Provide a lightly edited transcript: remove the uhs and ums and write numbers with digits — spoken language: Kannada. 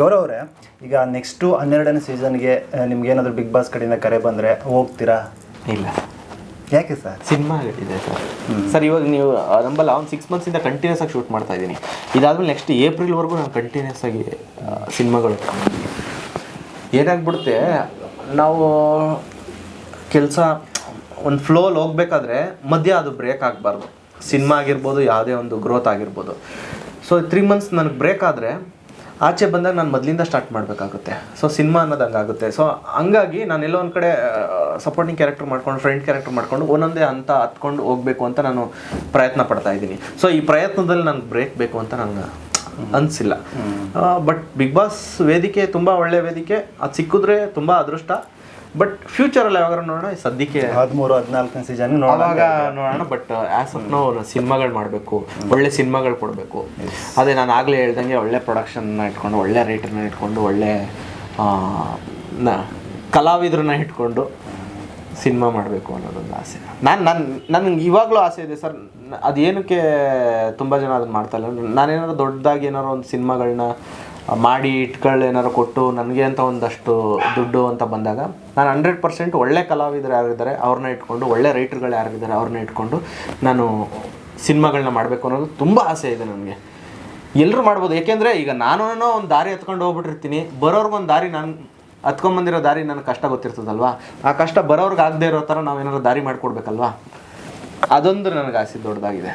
ಗೌರವ್ ಅವರೇ, ಈಗ ನೆಕ್ಸ್ಟು 12ನೇ ಸೀಸನ್ಗೆ ನಿಮ್ಗೆ ಏನಾದರೂ ಬಿಗ್ ಬಾಸ್ ಕಡೆಯಿಂದ ಕರೆ ಬಂದರೆ ಹೋಗ್ತೀರಾ? ಇಲ್ಲ. ಯಾಕೆ ಸರ್? ಸಿನಿಮಾಗಳಿದೆ ಸರ್. ಇವಾಗ ನೀವು ನಂಬಲ್ಲ, ಒಂದು 6 ಮಂತ್ಸಿಂದ ಕಂಟಿನ್ಯೂಸ್ ಆಗಿ ಶೂಟ್ ಮಾಡ್ತಾ ಇದ್ದೀನಿ. ಇದಾದ್ಮೇಲೆ ನೆಕ್ಸ್ಟ್ ಏಪ್ರಿಲ್ವರೆಗೂ ನಾನು ಕಂಟಿನ್ಯೂಸ್ ಆಗಿ ಸಿನಿಮಾಗಳು. ಏನಾಗ್ಬಿಡುತ್ತೆ, ನಾವು ಕೆಲಸ ಒಂದು ಫ್ಲೋಲ್ಲಿ ಹೋಗ್ಬೇಕಾದ್ರೆ ಮಧ್ಯ ಅದು ಬ್ರೇಕ್ ಆಗಬಾರ್ದು. ಸಿನಿಮಾ ಆಗಿರ್ಬೋದು, ಯಾವುದೇ ಒಂದು ಗ್ರೋತ್ ಆಗಿರ್ಬೋದು. ಸೊ 3 ಮಂತ್ಸ್ ನನಗೆ ಬ್ರೇಕ್ ಆದರೆ ಆಚೆ ಬಂದಾಗ ನಾನು ಮೊದಲಿಂದ ಸ್ಟಾರ್ಟ್ ಮಾಡಬೇಕಾಗುತ್ತೆ. ಸೊ ಸಿನಿಮಾ ಅನ್ನೋದು ಹಂಗಾಗುತ್ತೆ. ಸೊ ಹಂಗಾಗಿ ನಾನು ಎಲ್ಲೋ ಒಂದು ಕಡೆ ಸಪೋರ್ಟಿಂಗ್ ಕ್ಯಾರೆಕ್ಟರ್ ಮಾಡ್ಕೊಂಡು, ಫ್ರೆಂಡ್ ಕ್ಯಾರೆಕ್ಟರ್ ಮಾಡ್ಕೊಂಡು ಒಂದೊಂದೇ ಹಂತ ಹತ್ಕೊಂಡು ಹೋಗಬೇಕು ಅಂತ ನಾನು ಪ್ರಯತ್ನ ಪಡ್ತಾ ಇದ್ದೀನಿ. ಸೊ ಈ ಪ್ರಯತ್ನದಲ್ಲಿ ನನಗೆ ಬ್ರೇಕ್ ಬೇಕು ಅಂತ ನನಗೆ ಅನಿಸಿಲ್ಲ. ಬಟ್ ಬಿಗ್ ಬಾಸ್ ವೇದಿಕೆ ತುಂಬ ಒಳ್ಳೆಯ ವೇದಿಕೆ, ಅದು ಸಿಕ್ಕಿದ್ರೆ ತುಂಬ ಅದೃಷ್ಟ. ಬಟ್ ಫ್ಯೂಚರಲ್ಲಿ ಯಾವಾಗ ನೋಡೋಣ, ಸದ್ಯಕ್ಕೆ 13-14ನೇ ಸೀಸನ್ ನೋಡೋಣ. ಬಟ್ ಆ್ಯಸ್ ಆಫ್ ನಾವು ಸಿನಿಮಾಗಳು ಮಾಡಬೇಕು, ಒಳ್ಳೆ ಸಿನಿಮಾಗಳು ಕೊಡಬೇಕು. ಅದೇ ನಾನು ಆಗಲೇ ಹೇಳ್ದಂಗೆ ಒಳ್ಳೆ ಪ್ರೊಡಕ್ಷನ್ನ ಇಟ್ಕೊಂಡು, ಒಳ್ಳೆ ರೈಟರ್ನ ಇಟ್ಕೊಂಡು, ಒಳ್ಳೆ ಕಲಾವಿದ್ರನ್ನ ಇಟ್ಕೊಂಡು ಸಿನಿಮಾ ಮಾಡಬೇಕು ಅನ್ನೋದೊಂದು ಆಸೆ. ನನಗೆ ಇವಾಗಲೂ ಆಸೆ ಇದೆ ಸರ್. ಅದೇನಕ್ಕೆ ತುಂಬ ಜನ ಅದನ್ನು ಮಾಡ್ತಾಯಿಲ್ಲ. ನಾನೇನಾದ್ರು ದೊಡ್ಡದಾಗಿ ಏನಾರು ಒಂದು ಸಿನಿಮಾಗಳನ್ನ ಮಾಡಿ ಇಟ್ಗಳು ಏನಾರು ಕೊಟ್ಟು ನನಗೆ ಅಂತ ಒಂದಷ್ಟು ದುಡ್ಡು ಅಂತ ಬಂದಾಗ ನಾನು 100% ಒಳ್ಳೆ ಕಲಾವಿದರು ಯಾರಿದ್ದಾರೆ ಅವ್ರನ್ನ ಇಟ್ಕೊಂಡು, ಒಳ್ಳೆ ರೈಟರ್ಗಳು ಯಾರಿದ್ದಾರೆ ಅವ್ರನ್ನ ಇಟ್ಕೊಂಡು ನಾನು ಸಿನಿಮಾಗಳನ್ನ ಮಾಡಬೇಕು ಅನ್ನೋದು ತುಂಬ ಆಸೆ ಇದೆ ನನಗೆ. ಎಲ್ಲರೂ ಮಾಡ್ಬೋದು. ಏಕೆಂದರೆ ಈಗ ನಾನು ಒಂದು ದಾರಿ ಹತ್ಕೊಂಡು ಹೋಗ್ಬಿಟ್ಟಿರ್ತೀನಿ, ಬರೋರ್ಗೊಂದು ದಾರಿ, ನಾನು ಹತ್ಕೊಂಬಂದಿರೋ ದಾರಿ ನನಗೆ ಕಷ್ಟ ಗೊತ್ತಿರ್ತದಲ್ವಾ. ಆ ಕಷ್ಟ ಬರೋರ್ಗೆ ಆಗದೆ ಇರೋ ಥರ ನಾವೇನಾದ್ರು ದಾರಿ ಮಾಡಿಕೊಡ್ಬೇಕಲ್ವಾ. ಅದೊಂದು ನನಗೆ ಆಸೆ ದೊಡ್ಡದಾಗಿದೆ.